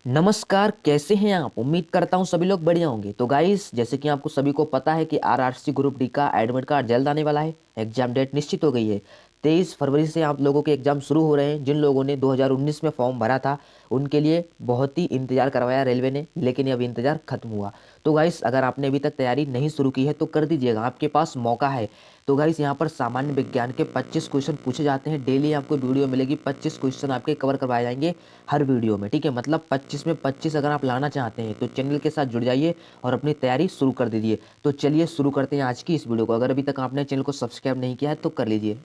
नमस्कार, कैसे हैं आप? उम्मीद करता हूँ सभी लोग बढ़िया होंगे। तो गाइस, जैसे कि आपको सभी को पता है कि आरआरसी ग्रुप डी का एडमिट कार्ड जल्द आने वाला है। एग्जाम डेट निश्चित हो गई है। 23 फरवरी से आप लोगों के एग्जाम शुरू हो रहे हैं। जिन लोगों ने 2019 में फॉर्म भरा था उनके लिए बहुत ही इंतजार करवाया रेलवे ने, लेकिन अब इंतजार खत्म हुआ। तो गाइस, अगर आपने अभी तक तैयारी नहीं शुरू की है तो कर दीजिएगा, आपके पास मौका है। तो गाइस, यहाँ पर सामान्य विज्ञान के 25 क्वेश्चन पूछे जाते हैं। डेली आपको वीडियो मिलेगी, 25 क्वेश्चन आपके कवर करवाए जाएंगे हर वीडियो में, ठीक है। मतलब 25 में 25 अगर आप लाना चाहते हैं तो चैनल के साथ जुड़ जाइए और अपनी तैयारी शुरू कर दीजिए। तो चलिए शुरू करते हैं आज की इस वीडियो को। अगर अभी तक आपने चैनल को सब्सक्राइब नहीं किया है तो कर लीजिए।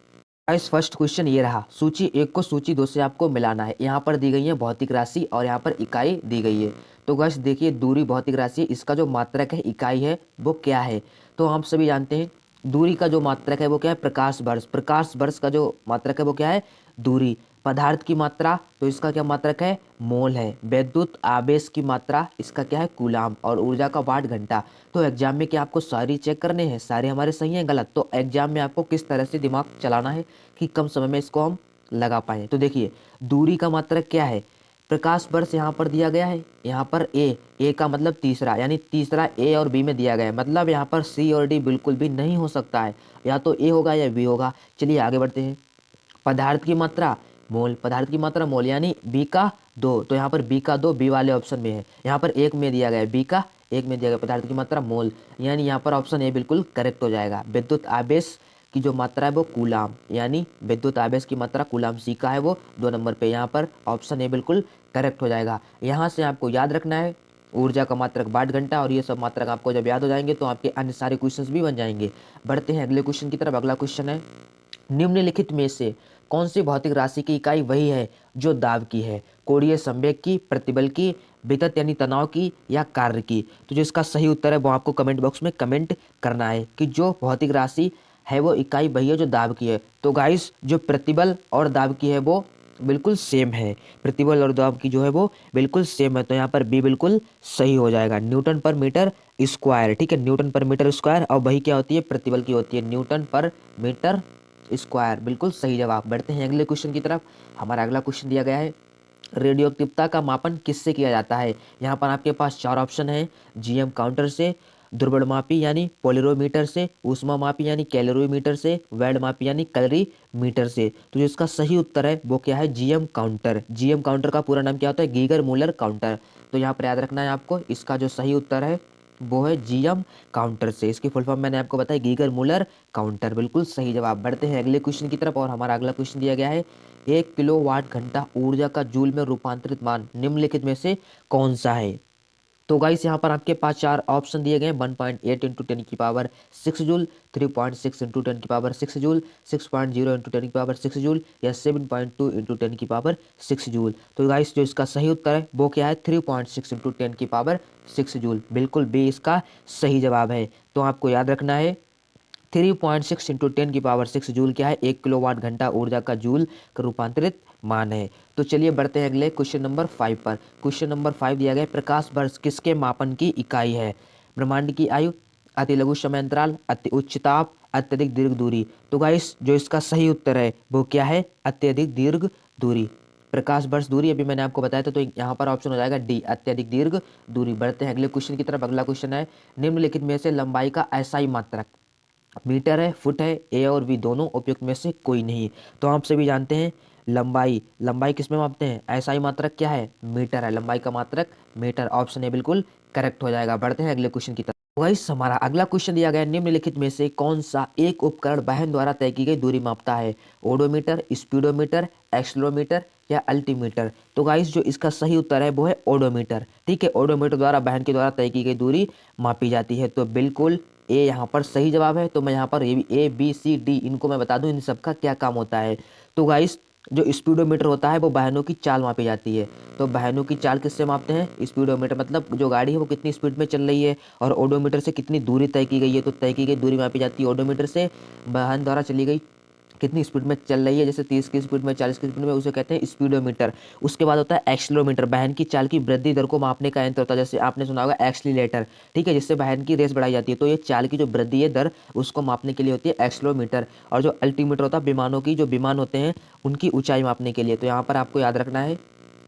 गाइस, फर्स्ट क्वेश्चन ये रहा। सूची एक को सूची दो से आपको मिलाना है। यहाँ पर दी गई है भौतिक राशि और यहाँ पर इकाई दी गई है। तो गाइस देखिए, दूरी भौतिक राशि है, इसका जो मात्रक है इकाई है वो क्या है? तो हम सभी जानते हैं दूरी का जो मात्रक है वो क्या है? प्रकाश वर्ष। प्रकाश वर्ष का जो मात्रक है वो क्या है? दूरी। पदार्थ की मात्रा, तो इसका क्या मात्रक है? मोल है। विद्युत आवेश की मात्रा, इसका क्या है? कूलाम। और ऊर्जा का वाट घंटा। तो एग्जाम में क्या आपको सारी चेक करने हैं, सारे हमारे सही हैं गलत? तो एग्जाम में आपको किस तरह से दिमाग चलाना है कि कम समय में इसको हम लगा पाए। तो देखिए, दूरी का मात्रक क्या है? प्रकाश वर्ष यहाँ पर दिया गया है, यहाँ पर ए का मतलब तीसरा, यानी तीसरा ए और बी में दिया गया है। मतलब यहाँ पर सी और डी बिल्कुल भी नहीं हो सकता है, या तो ए होगा या बी होगा। चलिए आगे बढ़ते हैं। पदार्थ की मात्रा मोल। पदार्थ की मात्रा मोल, यानी बी का दो। तो यहाँ पर बी का दो बी वाले ऑप्शन में है, यहाँ पर एक में दिया गया है, बी का एक में दिया गया। पदार्थ की मात्रा मोल, यानी यहाँ पर ऑप्शन ए बिल्कुल करेक्ट हो जाएगा। विद्युत आवेश की जो मात्रा है वो कूलाम, यानी विद्युत आवेश की मात्रा कूलाम, सी का है वो 2 नंबर पे। यहाँ पर ऑप्शन ए बिल्कुल करेक्ट हो जाएगा। यहाँ से आपको याद रखना है ऊर्जा का मात्रक वाट घंटा, और ये सब मात्रक आपको जब याद हो जाएंगे तो आपके अन्य सारे क्वेश्चंस भी बन जाएंगे। बढ़ते हैं अगले क्वेश्चन की तरफ। अगला क्वेश्चन है, निम्नलिखित में से कौन सी भौतिक राशि की इकाई वही है जो दाब की है? कोणीय संवेग की, प्रतिबल की, विद्युत यानी तनाव की, या कार्य की? तो जो इसका सही उत्तर है वो आपको कमेंट बॉक्स में कमेंट करना है कि जो भौतिक राशि है वो इकाई वही है जो दाब की है। तो गाइस, जो प्रतिबल और दाब की है वो बिल्कुल सेम है। प्रतिबल और दाब की जो है वो बिल्कुल सेम है। तो यहाँ पर बी बिल्कुल सही हो जाएगा, न्यूटन पर मीटर स्क्वायर, ठीक है। न्यूटन पर मीटर स्क्वायर, और वही क्या होती है? प्रतिबल की होती है, न्यूटन पर मीटर स्क्वायर। बिल्कुल सही जवाब। बढ़ते हैं अगले क्वेश्चन की तरफ। हमारा अगला क्वेश्चन दिया गया है, रेडियोक्टिवता का मापन किससे किया जाता है? यहाँ पर आपके पास चार ऑप्शन है। जीएम काउंटर से, ध्रुवण मापी यानी पोलेरोमीटर से, ऊष्मा मापी यानी कैलोरीमीटर से, वैड मापी यानी कैलोरी मीटर से। तो जो इसका सही उत्तर है वो क्या है? GM counter. जीएम काउंटर का पूरा नाम क्या होता है? Geiger Muller counter. तो यहाँ पर याद रखना है आपको, इसका जो सही उत्तर है वो है जीएम काउंटर से। इसकी फुल फॉर्म मैंने आपको बताया, गीगर मूलर काउंटर। बिल्कुल सही जवाब। बढ़ते हैं अगले क्वेश्चन की तरफ, और हमारा अगला क्वेश्चन दिया गया है, 1 किलोवाट घंटा ऊर्जा का जूल में रूपांतरित मान निम्नलिखित में से कौन सा है? तो गाइस, यहाँ पर आपके पास चार ऑप्शन दिए गए हैं। 1.8 इंटू 10 की पावर 6 जूल, 3.6 इंटू 10 की पावर 6 जूल, 6.0 इंटू 10 की पावर 6 जूल, या 7.2 इंटू 10 की पावर 6 जूल। तो गाइस, जो इसका सही उत्तर है वो क्या है? 3.6 इंटू 10 की पावर 6 जूल। बिल्कुल बी इसका सही जवाब है। तो आपको याद रखना है 3.6 इंटू 10 की पावर 6 जूल क्या है? 1 किलोवाट घंटा ऊर्जा का जूल का रूपांतरित मान है। तो चलिए बढ़ते हैं अगले क्वेश्चन नंबर 5 पर। क्वेश्चन नंबर 5 दिया गया है, प्रकाश वर्ष किसके मापन की इकाई है? ब्रह्मांड की आयु, अति लघु समय अंतराल, अति उच्च ताप, अत्यधिक दीर्घ दूरी। तो गाइस, जो इसका सही उत्तर है वो क्या है? अत्यधिक दीर्घ दूरी। प्रकाश वर्ष दूरी अभी मैंने आपको बताया था, तो यहाँ पर ऑप्शन हो जाएगा डी, अत्यधिक दीर्घ दूरी। बढ़ते हैं अगले क्वेश्चन की तरफ। अगला क्वेश्चन है, निम्नलिखित में से लंबाई का एसआई मात्रक मीटर है, फुट है, ए और बी दोनों, उपयुक्त में से कोई नहीं। तो आप सभी जानते हैं लंबाई, लंबाई किस में मापते हैं? ऐसा ही मात्रक क्या है? मीटर है। लंबाई का मात्रक मीटर। ऑप्शन ए बिल्कुल करेक्ट हो जाएगा। बढ़ते हैं अगले क्वेश्चन की तरफ। गाइस, हमारा अगला क्वेश्चन दिया गया है, निम्नलिखित में से कौन सा एक उपकरण वाहन द्वारा तय की गई दूरी मापता है? ओडोमीटर, स्पीडोमीटर, एक्सलोमीटर, या अल्टीमीटर? तो गाइस, जो इसका सही उत्तर है वो है ओडोमीटर, ठीक है। ओडोमीटर द्वारा वाहन के द्वारा तय की गई दूरी मापी जाती है। तो बिल्कुल ए यहाँ पर सही जवाब है। तो मैं यहाँ पर ए बी सी डी इनको मैं बता दूं इन सब का क्या काम होता है। तो गाइस, जो स्पीडोमीटर होता है वो वाहनों की चाल मापी जाती है। तो वाहनों की चाल किससे मापते हैं? स्पीडोमीटर, मतलब जो गाड़ी है वो कितनी स्पीड में चल रही है, और ओडोमीटर से कितनी दूरी तय की गई है। तो तय की गई दूरी मापी जाती है ओडोमीटर से। वाहन द्वारा चली गई कितनी स्पीड में चल रही है, जैसे 30 की स्पीड में, 40 की स्पीड में, उसे कहते हैं स्पीडोमीटर। उसके बाद होता है एक्सीलरोमीटर, वाहन की चाल की वृद्धि दर को मापने का यंत्र होता है। जैसे आपने सुना होगा एक्सीलरेटर, ठीक है, जिससे वाहन की रेस बढ़ाई जाती है। तो ये चाल की जो वृद्धि है दर, उसको मापने के लिए होती है एक्सीलरोमीटर। और जो अल्टीमीटर होता है विमानों की, जो विमान होते हैं उनकी ऊंचाई मापने के लिए। तो यहाँ पर आपको याद रखना है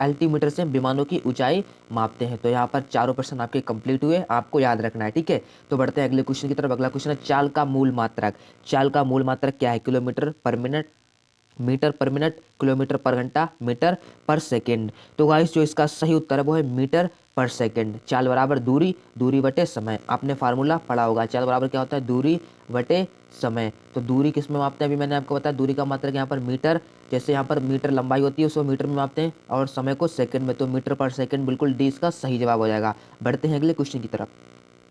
अल्टीमीटर से विमानों की ऊंचाई मापते हैं। तो यहाँ पर चारों प्रश्न आपके कंप्लीट हुए, आपको याद रखना है, ठीक है। तो बढ़ते हैं अगले क्वेश्चन की तरफ। अगला क्वेश्चन है चाल का मूल मात्रक। चाल का मूल मात्रक क्या है? किलोमीटर पर मिनट, मीटर पर मिनट, किलोमीटर पर घंटा, मीटर पर सेकंड। तो गाइस जो इसका सही उत्तर है वो है मीटर पर सेकंड। चाल बराबर दूरी, दूरी बटे समय। आपने फार्मूला पढ़ा होगा, चाल बराबर क्या होता है? दूरी बटे समय। तो दूरी किस में मापते हैं? अभी मैंने आपको बताया दूरी का मात्रक यहाँ पर मीटर, जैसे यहाँ पर मीटर लंबाई होती है उसको मीटर में मापते हैं और समय को सेकंड में, तो मीटर पर सेकंड बिल्कुल डी इसका सही जवाब हो जाएगा। बढ़ते हैं अगले क्वेश्चन की तरफ।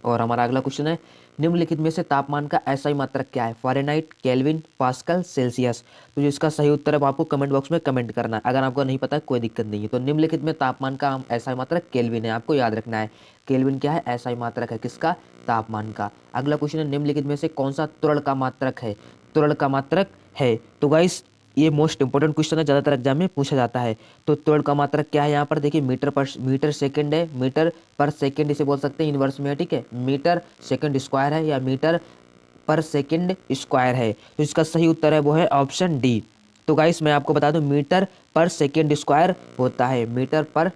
और हमारा अगला क्वेश्चन है निम्नलिखित में से तापमान का एसआई मात्रक क्या है? Fahrenheit, kelvin, pascal, Celsius. तो जो इसका सही उत्तर है वो आपको कमेंट बॉक्स में कमेंट करना है। अगर आपको नहीं पता है कोई दिक्कत नहीं है। तो निम्नलिखित में तापमान का एसआई मात्रक केल्विन है, आपको याद रखना है। केल्विन क्या है? एसआई मात्रक है किसका? तापमान का। अगला क्वेश्चन है निम्नलिखित में से कौन सा त्वरण का मात्रक है? त्वरण का मात्रक है। तो गाइस ये मोस्ट इंपॉर्टेंट क्वेश्चन है, ज़्यादातर एग्जाम में पूछा जाता है। तो त्वरण का मात्रक क्या है? यहाँ पर देखिए मीटर सेकंड है, मीटर पर सेकंड इसे बोल सकते हैं, इनवर्स में है, ठीक है। मीटर सेकंड स्क्वायर है या मीटर पर सेकंड स्क्वायर है। तो इसका सही उत्तर है वो है ऑप्शन डी। तो गाइस मैं आपको बता दूं मीटर पर सेकंड स्क्वायर होता है, मीटर पर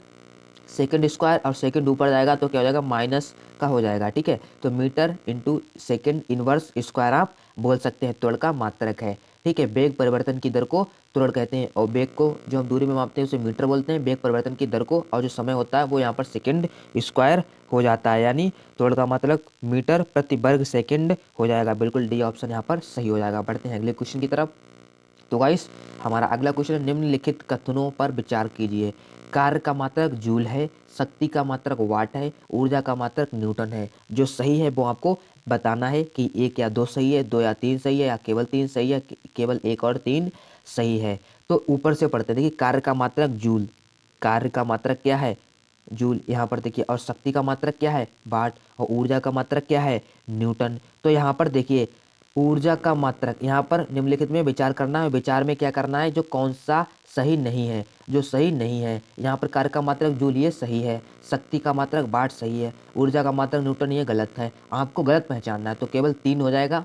सेकंड स्क्वायर, और सेकंड ऊपर जाएगा तो क्या हो जाएगा? माइनस का हो जाएगा, ठीक है। तो metre into second inverse square आप बोल सकते हैं, त्वरण का मात्रक है, ठीक है। वेग परिवर्तन की दर को त्वरण कहते हैं, और वेग को जो हम दूरी में मापते हैं उसे मीटर बोलते हैं, वेग परिवर्तन की दर को, और जो समय होता है वो यहाँ पर सेकंड स्क्वायर हो जाता है, यानी त्वरण का मात्रक मीटर प्रति वर्ग सेकंड हो जाएगा। बिल्कुल डी ऑप्शन यहाँ पर सही हो जाएगा। बढ़ते हैं अगले क्वेश्चन की तरफ। तो गाइस हमारा अगला क्वेश्चन है निम्नलिखित कथनों पर विचार कीजिए। कार्य का मात्रक जूल है, शक्ति का मात्रक वाट है, ऊर्जा का मात्रक न्यूटन है। जो सही है वो आपको बताना है कि एक या दो सही है, दो या तीन सही है, या केवल तीन सही है, केवल एक और तीन सही है। तो ऊपर से पढ़ते हैं, देखिए कार्य का मात्रक जूल, कार्य का मात्रक क्या है? जूल। यहाँ पर देखिए, और शक्ति का मात्रक क्या है? वाट। और ऊर्जा का मात्रक क्या है? न्यूटन। तो यहाँ पर देखिए ऊर्जा का मात्रक, यहाँ पर निम्नलिखित में विचार करना है, विचार में क्या करना है? जो कौन सा सही नहीं है, जो सही नहीं है। यहाँ पर कार्य का मात्रक जूल ये सही है, शक्ति का मात्रक वाट सही है, ऊर्जा का मात्रक न्यूटन ये गलत है। आपको गलत पहचानना है, तो केवल तीन हो जाएगा।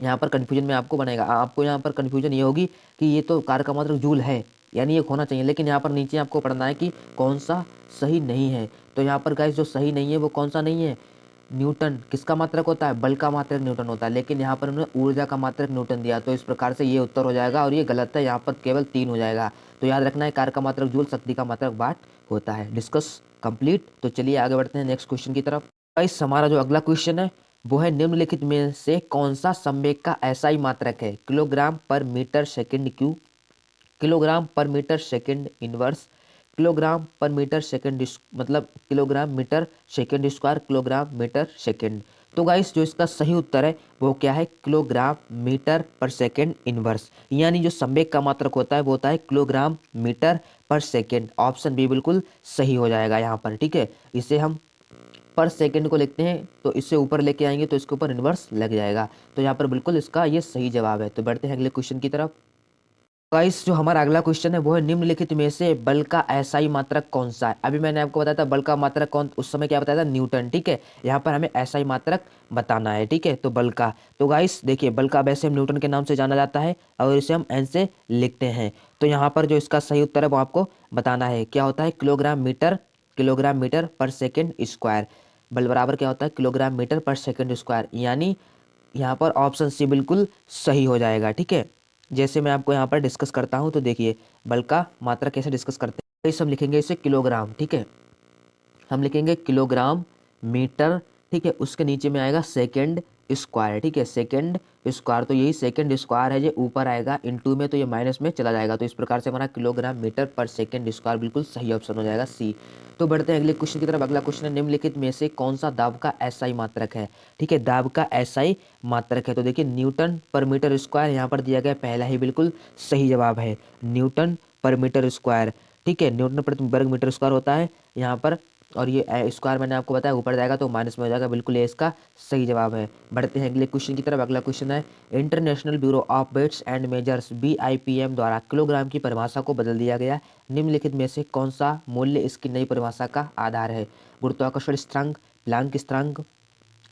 यहाँ पर कन्फ्यूजन में आपको बनेगा, आपको यहाँ पर कन्फ्यूजन ये होगी कि ये तो कार्य का मात्रक जूल है, यानी ये होना चाहिए, लेकिन यहाँ पर नीचे आपको पढ़ना है कि कौन सा सही नहीं है। तो यहाँ पर गाइस जो सही नहीं है वो कौन सा नहीं है? न्यूटन। किसका मात्रक होता है? बल का मात्रक न्यूटन होता है, लेकिन यहाँ पर उन्होंने ऊर्जा का मात्रक न्यूटन दिया, तो इस प्रकार से ये उत्तर हो जाएगा, और ये गलत है, यहाँ पर केवल तीन हो जाएगा। तो याद रखना है कार्य का मात्रक जूल, शक्ति का मात्रक वाट होता है। Discuss complete. तो चलिए आगे बढ़ते हैं नेक्स्ट क्वेश्चन की तरफ। गाइस हमारा जो अगला क्वेश्चन है वो है निम्नलिखित में से कौन सा संवेग का एसआई मात्रक है? किलोग्राम पर मीटर सेकंड क्यूब, किलोग्राम पर मीटर सेकंड इनवर्स, किलोग्राम पर मीटर सेकंड मतलब kilogram metre second square, kilogram metre second. तो गाइस जो इसका सही उत्तर है वो क्या है? किलोग्राम मीटर पर सेकंड इनवर्स, यानी जो संवेग का मात्रक होता है वो होता है किलोग्राम मीटर पर सेकंड। ऑप्शन बी बिल्कुल सही हो जाएगा यहाँ पर, ठीक है। इसे हम पर सेकंड को लिखते हैं, तो इससे ऊपर लेके आएंगे तो इसके ऊपर इनवर्स लग जाएगा। तो यहाँ पर बिल्कुल इसका ये सही जवाब है। तो बढ़ते हैं अगले क्वेश्चन की तरफ। गाइस जो हमारा अगला क्वेश्चन है वो है निम्नलिखित में से बल का एसआई मात्रक कौन सा है? अभी मैंने आपको बताया था बल का मात्रक कौन, उस समय क्या बताया था? न्यूटन, ठीक है। यहाँ पर हमें एसआई मात्रक बताना है, ठीक है। तो बल का, तो गाइस देखिए बल का वैसे हम न्यूटन के नाम से जाना जाता है, और इसे हम एन से लिखते हैं। तो यहाँ पर जो इसका सही उत्तर है वो आपको बताना है, क्या होता है? किलोग्राम मीटर पर सेकेंड स्क्वायर। बल बराबर क्या होता है? किलोग्राम मीटर पर सेकेंड स्क्वायर, यानी यहाँ पर ऑप्शन सी बिल्कुल सही हो जाएगा, ठीक है। जैसे मैं आपको यहाँ पर डिस्कस करता हूँ, तो देखिए बल का मात्रा कैसे डिस्कस करते हैं। इसे हम लिखेंगे इसे किलोग्राम, ठीक है। हम लिखेंगे किलोग्राम मीटर, ठीक है। उसके नीचे में आएगा सेकंड स्क्वायर, ठीक है, सेकंड स्क्वायर। तो यही सेकंड स्क्वायर है, ये ऊपर आएगा इनटू में, तो ये माइनस में चला जाएगा। तो इस प्रकार से हमारा किलोग्राम मीटर पर सेकंड स्क्वायर बिल्कुल सही ऑप्शन हो जाएगा, सी। तो बढ़ते हैं अगले क्वेश्चन की तरफ। अगला क्वेश्चन है निम्नलिखित में से कौन सा दाब का एसआई मात्रक है? ठीक है, दाब का एसआई मात्रक है। तो देखिए न्यूटन पर मीटर स्क्वायर यहाँ पर दिया गया, पहला ही बिल्कुल सही जवाब है, न्यूटन पर मीटर स्क्वायर, ठीक है। न्यूटन प्रति वर्ग मीटर स्क्वायर होता है यहाँ पर, और ये स्क्वायर मैंने आपको बताया ऊपर जाएगा तो माइनस में हो जाएगा, बिल्कुल ये इसका सही जवाब है। बढ़ते हैं अगले क्वेश्चन की तरफ। अगला क्वेश्चन है international bureau of weights and measures BIPM द्वारा किलोग्राम की परिभाषा को बदल दिया गया। निम्नलिखित में से कौन सा मूल्य इसकी नई परिभाषा का आधार है? गुरुत्वाकर्षण स्थिरांक, प्लांक स्थिरांक,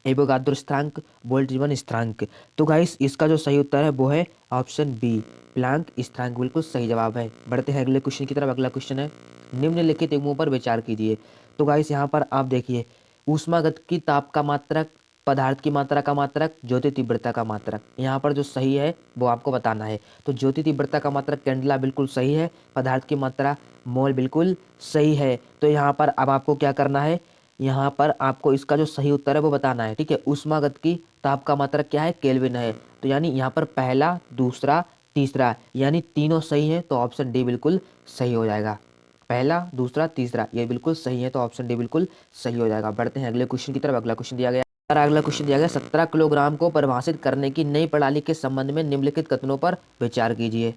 एवोगाद्रो स्थिरांक, बोल्ट्जमैन स्थिरांक। तो गाइस इसका जो सही उत्तर है वो है ऑप्शन बी, प्लांक स्थिरांक, बिल्कुल सही जवाब है। बढ़ते हैं अगले क्वेश्चन की तरफ। अगला क्वेश्चन है निम्नलिखित युग्मों पर विचार कीजिए। तो गाइस यहाँ पर आप देखिए, ऊष्मागतिकी ताप का मात्रक, पदार्थ की मात्रा का मात्रक, ज्योति तीव्रता का मात्रक। यहाँ पर जो सही है वो आपको बताना है। तो ज्योति तीव्रता का मात्रक कैंडला बिल्कुल सही है, पदार्थ की मात्रा मोल बिल्कुल सही है। तो यहाँ पर अब आपको क्या करना है, यहाँ पर आपको इसका जो सही उत्तर है वो बताना है, ठीक है। ऊष्मागतिकी ताप का मात्रक क्या है, केल्विन है। तो यानी यहाँ पर पहला, दूसरा, तीसरा यानी तीनों सही है, तो ऑप्शन डी बिल्कुल सही हो जाएगा। पहला, दूसरा, तीसरा ये बिल्कुल सही है, तो ऑप्शन डी बिल्कुल सही हो जाएगा। बढ़ते हैं अगले क्वेश्चन की तरफ। अगला क्वेश्चन दिया गया, अगला क्वेश्चन दिया गया 17 किलोग्राम को परिभाषित करने की नई प्रणाली के संबंध में निम्नलिखित कथनों पर विचार कीजिए।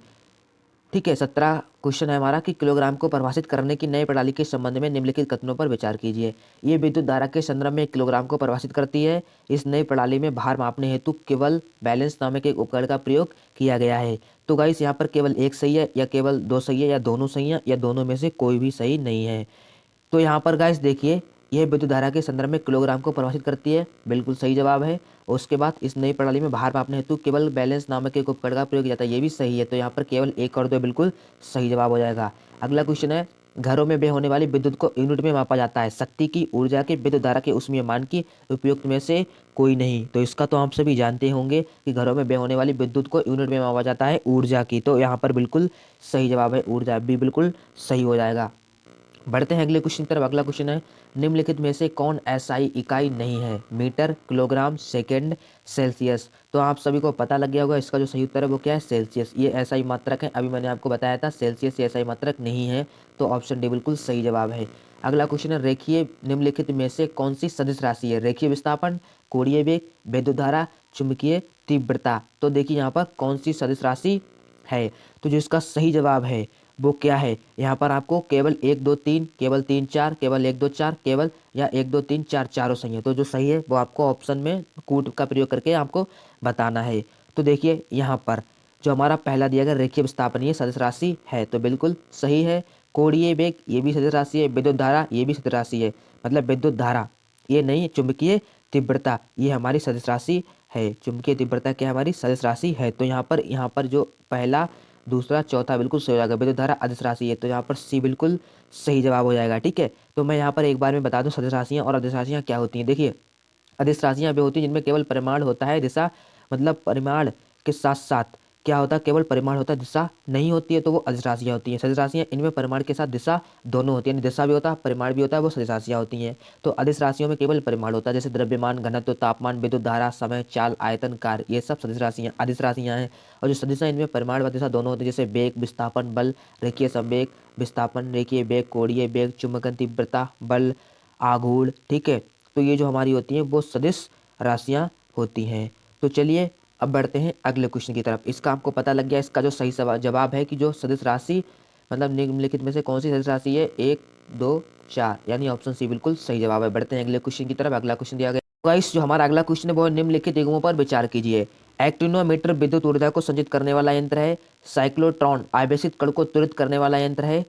ठीक है, 17 क्वेश्चन है हमारा कि किलोग्राम को परिभाषित करने की नई प्रणाली के संबंध में निम्नलिखित कथनों पर विचार कीजिए। ये विद्युत धारा के संदर्भ में किलोग्राम को परिभाषित करती है। इस नई प्रणाली में भार मापने हेतु केवल बैलेंस नामक एक उपकरण का प्रयोग किया गया है। तो गाइस यहाँ पर केवल एक सही है, या केवल दो सही है, या दोनों सही है, या दोनों में से कोई भी सही नहीं है। तो यहाँ पर गाइस देखिए, यह विद्युत धारा के संदर्भ में किलोग्राम को परिभाषित करती है, बिल्कुल सही जवाब है। और उसके बाद इस नई प्रणाली में भार मापने हेतु केवल बैलेंस नामक एक उपकरण का प्रयोग किया जाता है, ये भी सही है। तो यहाँ पर केवल एक और दो बिल्कुल सही जवाब हो जाएगा। अगला क्वेश्चन है, घरों में व्यय होने वाली विद्युत को यूनिट में मापा जाता है। शक्ति की, ऊर्जा के, विद्युत धारा के उसमें मान की उपयुक्त में से कोई नहीं। तो इसका तो आप सभी जानते होंगे कि घरों में व्यय होने वाली विद्युत को यूनिट में मापा जाता है ऊर्जा की। तो यहाँ पर बिल्कुल सही जवाब है ऊर्जा, भी बिल्कुल सही हो जाएगा। बढ़ते हैं अगले क्वेश्चन की तरफ। अगला क्वेश्चन है, निम्नलिखित में से कौन एसआई इकाई नहीं है? Metre, kilogram, second, Celsius. तो आप सभी को पता लग गया होगा, इसका जो सही उत्तर है वो क्या है, सेल्सियस। ये एसआई मात्रक है, अभी मैंने आपको बताया था सेल्सियस ये एसआई मात्रक नहीं है। तो ऑप्शन डी बिल्कुल सही जवाब है। अगला क्वेश्चन है, रेखीय निम्नलिखित में से कौन सी सदिश राशि है? रेखीय विस्थापन, कोणीय वेग, विद्युत धारा, चुंबकीय तीव्रता। तो देखिए यहाँ पर कौन सी सदिश राशि है, तो जो इसका सही जवाब है वो क्या है, यहाँ पर आपको केवल 1 2 3, केवल 3 4, केवल 1 2 4, केवल, या 1 2 3 4 चारों सही है। तो जो सही है वो आपको ऑप्शन में कूट का प्रयोग करके आपको बताना है। तो देखिए यहाँ पर जो हमारा पहला दिया गया रेखीय विस्थापन ये सदिश राशि है, तो बिल्कुल सही है। कोणीय वेग ये भी सदिश राशि है, विद्युत धारा ये भी सदिश राशि है, मतलब विद्युत धारा ये नहीं, चुंबकीय तीव्रता ये हमारी सदिश राशि है। चुंबकीय तीव्रता क्या हमारी सदिश राशि है। तो यहाँ पर जो पहला, दूसरा, चौथा बिल्कुल सही हो जाएगा। विद्युत धारा अदिश राशि है, तो यहाँ पर सी बिल्कुल सही जवाब हो जाएगा। ठीक है, तो मैं यहाँ पर एक बार में बता दूं सदिश राशियाँ और अदिश राशियाँ क्या होती हैं। देखिए, अदिश राशियाँ वे होती हैं जिनमें केवल परिमाण होता है, दिशा मतलब परिमाण के साथ साथ क्या होता है, केवल परिमाण होता है, दिशा नहीं होती है, तो वो अदिश राशियाँ होती हैं। सदिश राशियाँ इनमें परिमाण के साथ दिशा दोनों होती है, यानी दिशा भी होता है, परिमाण भी होता है, वो सदिश राशियाँ होती हैं। तो अदिश राशियों में केवल परिमाण होता है, जैसे द्रव्यमान, घनत्व, तापमान, विद्युत धारा, समय, चाल, आयतन, कार्य, ये सब सदिश राशियाँ अदिश राशियाँ हैं। और जो सदिश हैं इनमें परिमाण व दिशा दोनों होते हैं, जैसे वेग, विस्थापन, बल, रेखीय संवेग, विस्थापन, रेखीय वेग, कोणीय वेग, चुंबकन तीव्रता, बल, आघूर्ण। ठीक है, तो ये जो हमारी होती हैं वो सदिश राशियाँ होती हैं। तो चलिए अब बढ़ते हैं अगले क्वेश्चन की तरफ। इसका आपको पता लग गया, इसका जो सही जवाब है कि जो सदिश राशि मतलब निम्नलिखित में से कौन सी सदिश राशि है, 1 2 4, यानी ऑप्शन सी बिल्कुल सही जवाब है। बढ़ते हैं अगले क्वेश्चन की तरफ। अगला क्वेश्चन दिया गया, गाइस जो हमारा अगला क्वेश्चन है वो निम्नलिखित युग्मों पर विचार कीजिए। एक्टिनोमीटर विद्युत ऊर्जा को संचित करने वाला यंत्र है। साइक्लोट्रॉन आवेशित कण को त्वरित करने वाला यंत्र है।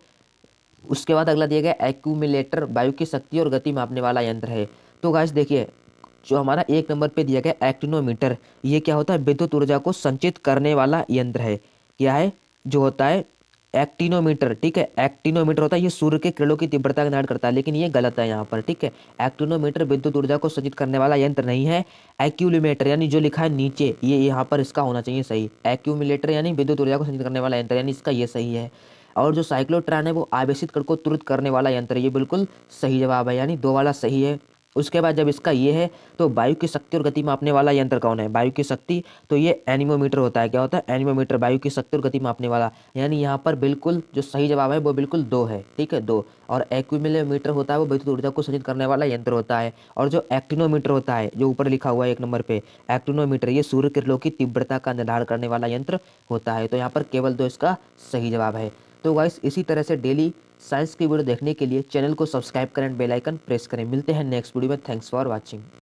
उसके बाद अगला दिया गया, एक्यूमुलेटर वायु की शक्ति और गति मापने वाला यंत्र है। तो गाइस देखिए, जो हमारा एक नंबर पे दिया गया एक्टिनोमीटर, ये क्या होता है, विद्युत ऊर्जा को संचित करने वाला यंत्र है। क्या है, जो होता है एक्टिनोमीटर। ठीक है, एक्टिनोमीटर होता है, ये सूर्य के किरणों की तीव्रता का निर्धारण करता है, लेकिन ये गलत है यहाँ पर। ठीक है, एक्टिनोमीटर विद्युत ऊर्जा को संचित करने वाला यंत्र नहीं है। एक्यूमुलेटर यानी जो लिखा है नीचे, ये यहाँ पर इसका होना चाहिए सही। एक्यूमुलेटर यानी विद्युत ऊर्जा को संचित करने वाला यंत्र, यानी इसका ये सही है। और जो साइक्लोट्रॉन है वो आवेशित कण को तुरंत करने वाला यंत्र है, ये बिल्कुल सही जवाब है, यानी दो वाला सही है। उसके बाद जब इसका ये है, तो वायु की शक्ति और गति मापने वाला यंत्र कौन है, वायु की शक्ति, तो ये एनीमोमीटर होता है। क्या होता है, एनीमोमीटर, वायु की शक्ति और गति मापने वाला, यानी यहाँ पर बिल्कुल जो सही जवाब है वो बिल्कुल 2 है। ठीक है, 2। और एक्यूमुलेटर होता है वो विद्युत ऊर्जा को संचित करने वाला यंत्र होता है। और जो एक्टिनोमीटर होता है, जो ऊपर लिखा हुआ है 1 नंबर पे, एक्टिनोमीटर, ये सूर्य किरणों की तीव्रता का निर्धारण करने वाला यंत्र होता है। तो यहाँ पर केवल 2 इसका सही जवाब है। तो गाइस इसी तरह से डेली साइंस की वीडियो देखने के लिए चैनल को सब्सक्राइब करें, बेल आइकन प्रेस करें। मिलते हैं नेक्स्ट वीडियो में। Thanks for watching.